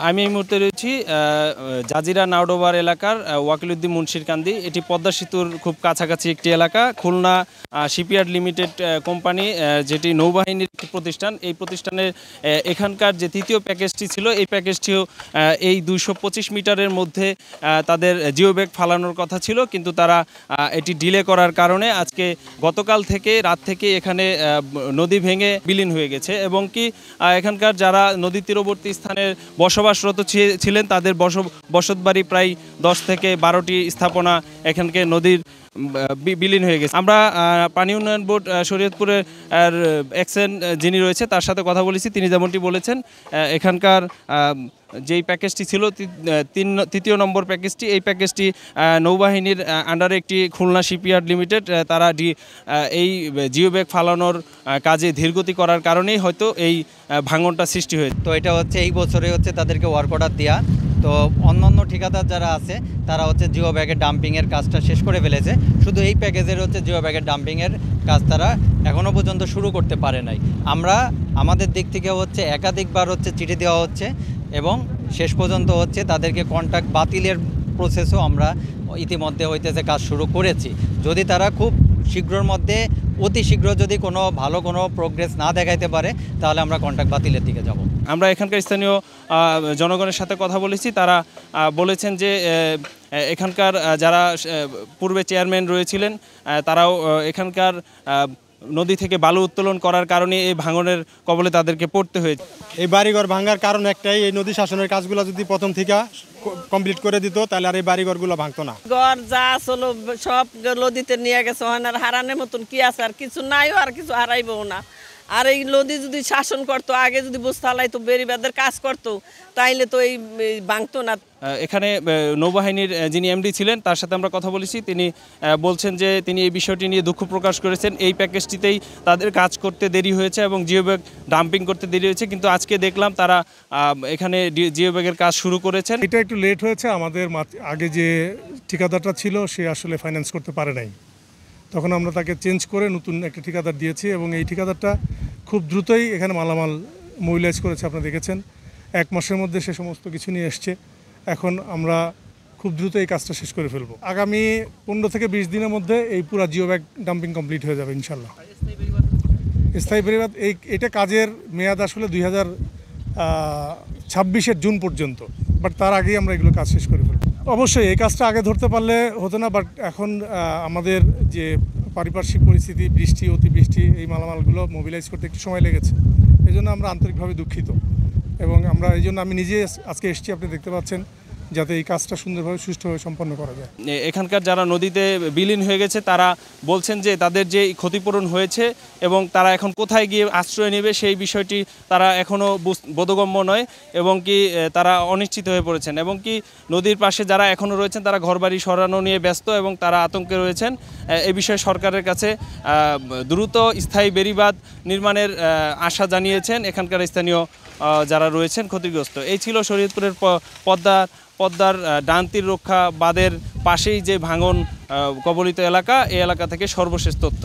আমি এই মুহূর্তে রয়েছি জাজিরা নাওডোবার এলাকার ওয়াকিলউদ্দিন মুন্সিরকান্দি। এটি পদ্মা সেতুর খুব কাছাকাছি একটি এলাকা। খুলনা শিপইয়ার্ড লিমিটেড কোম্পানি, যেটি নৌবাহিনীর একটি প্রতিষ্ঠান। এই প্রতিষ্ঠানের এখানকার যে তৃতীয় প্যাকেজটি ছিল, এই প্যাকেজটিও এই 225 মিটারের মধ্যে তাদের জিও ব্যাগ ফালানোর কথা ছিল, কিন্তু তারা এটি ডিলে করার কারণে আজকে গতকাল থেকে রাত থেকে এখানে নদী ভেঙে বিলীন হয়ে গেছে। এবং কি এখানকার যারা নদী তীরবর্তী স্থানের বসবাসরত ছিলেন, তাদের বসতবাড়ি প্রায় 10 থেকে 12টি স্থাপনা এখানকে নদীর বিলীন হয়ে গেছে। আমরা পানি উন্নয়ন বোর্ড শরীয়তপুরের এক্সেন যিনি রয়েছে তার সাথে কথা বলেছি। তিনি যেমনটি বলেছেন, এখানকার যেই প্যাকেজটি ছিল তৃতীয় নম্বর প্যাকেজটি, এই প্যাকেজটি নৌবাহিনীর আন্ডারে একটি খুলনা শিপইয়ার্ড লিমিটেড, তারা এই জিও ব্যাগ ফালানোর কাজে ধীরগতি করার কারণেই হয়তো এই ভাঙনটা সৃষ্টি হয়েছে। তো এটা হচ্ছে এই বছরে হচ্ছে তাদেরকে ওয়ার্ক অর্ডার দেওয়া। তো অন্যান্য ঠিকাদার যারা আছে তারা হচ্ছে জিও ব্যাগের ডাম্পিংয়ের কাজটা শেষ করে ফেলেছে। শুধু এই প্যাকেজের হচ্ছে জিও ব্যাগের ডাম্পিংয়ের কাজ তারা এখনও পর্যন্ত শুরু করতে পারে নাই। আমরা আমাদের দিক থেকে হচ্ছে একাধিকবার হচ্ছে চিঠি দেওয়া হচ্ছে এবং শেষ পর্যন্ত হচ্ছে তাদেরকে কন্ট্রাক্ট বাতিলের প্রসেসও আমরা ইতিমধ্যে হইতেছে কাজ শুরু করেছি। যদি তারা খুব শীঘ্রর মধ্যে অতি শীঘ্র যদি কোনো ভালো কোনো প্রোগ্রেস না দেখাইতে পারে, তাহলে আমরা কন্ট্রাক্ট বাতিলের দিকে যাব। আমরা এখানকার স্থানীয় জনগণের সাথে কথা বলেছি। তারা বলেছেন যে এখানকার যারা পূর্বে চেয়ারম্যান রয়েছিলেন, তারাও এখানকার নদী থেকে বালু উত্তোলন করার কারণে এই ভাঙনের কবলে তাদেরকে পড়তে হয়েছে। এই বাড়িঘর ভাঙার কারণ একটাই, এই নদী শাসনের কাজগুলো যদি প্রথম থেকে কমপ্লিট করে দিত, তাহলে আর এই বাড়িঘরগুলো ভাঙতো না। ঘর যা আসলো সব নদীতে নিয়ে গেছে, আর হারানোর মতন কি আছে? আর কিছু নাইও, আর কিছু হারাইবও না। আর এই নদী যদি শাসন করতো, আগে যদি বস্তা হালাইতো, বেড়িবাঁধের কাজ করতো, তাইলে তো এই ভাঙতো না। এখানে নৌবাহিনীর যিনি এমডি ছিলেন তার সাথে আমরা কথা বলেছি। তিনি বলছেন যে তিনি এই বিষয়টি নিয়ে দুঃখ প্রকাশ করেছেন। এই প্যাকেজটিতেই তাদের কাজ করতে দেরি হয়েছে এবং জিও ব্যাগ ডাম্পিং করতে দেরি হয়েছে, কিন্তু আজকে দেখলাম তারা এখানে জিও ব্যাগের কাজ শুরু করেছেন। এটা একটু লেট হয়েছে। আমাদের আগে যে ঠিকাদারটা ছিল সে আসলে ফাইন্যান্স করতে পারে নাই, তখন আমরা তাকে চেঞ্জ করে নতুন একটা ঠিকাদার দিয়েছি এবং এই ঠিকাদারটা খুব দ্রুতই এখানে মালামাল মোবিলাইজ করেছে। আপনারা দেখেছেন 1 মাসের মধ্যে সে সমস্ত কিছু নিয়ে এসছে। এখন আমরা খুব দ্রুত এই কাজটা শেষ করে ফেলবো। আগামী 15 থেকে 20 দিনের মধ্যে এই পুরা জিও ব্যাগ ডাম্পিং কমপ্লিট হয়ে যাবে ইনশাল্লাহ। স্থায়ী বেড়িবাঁধ এটা কাজের মেয়াদ আসলে 2026-এর জুন পর্যন্ত, বাট তার আগেই আমরা এগুলো কাজ শেষ করে ফেলবো। অবশ্যই এই কাজটা আগে ধরতে পারলে হতো না, বাট এখন আমাদের যে পারিপার্শ্বিক পরিস্থিতি, বৃষ্টি, অতিবৃষ্টি, এই মালামালগুলো মোবিলাইজ করতে একটু সময় লেগেছে। এই জন্য আমরা আন্তরিকভাবে দুঃখিত এবং আমরা এই জন্য আমি নিজে আজকে এসেছি, আপনি দেখতে পাচ্ছেন, যাতে এই কাজটা সুন্দরভাবে সুষ্ঠুভাবে সম্পন্ন করা যায়। এখানকার যারা নদীতে বিলীন হয়ে গেছে তারা বলছেন যে তাদের যে ক্ষতিপূরণ হয়েছে এবং তারা এখন কোথায় গিয়ে আশ্রয় নেবে সেই বিষয়টি তারা এখনও বোধগম্য নয় এবং কি তারা অনিশ্চিত হয়ে পড়েছেন। এবং কি নদীর পাশে যারা এখনও রয়েছেন তারা ঘরবাড়ি সরানো নিয়ে ব্যস্ত এবং তারা আতঙ্কে রয়েছেন। এ বিষয়ে সরকারের কাছে দ্রুত স্থায়ী বেড়িবাঁধ নির্মাণের আশা জানিয়েছেন এখানকার স্থানীয় যারা রয়েছেন ক্ষতিগ্রস্ত। এই ছিল শরীয়তপুরের পদ্মার ডান তীর রক্ষা বাঁধের পাশেই যে ভাঙন কবলিত এলাকা, এই এলাকা থেকে সর্বশেষ তথ্য।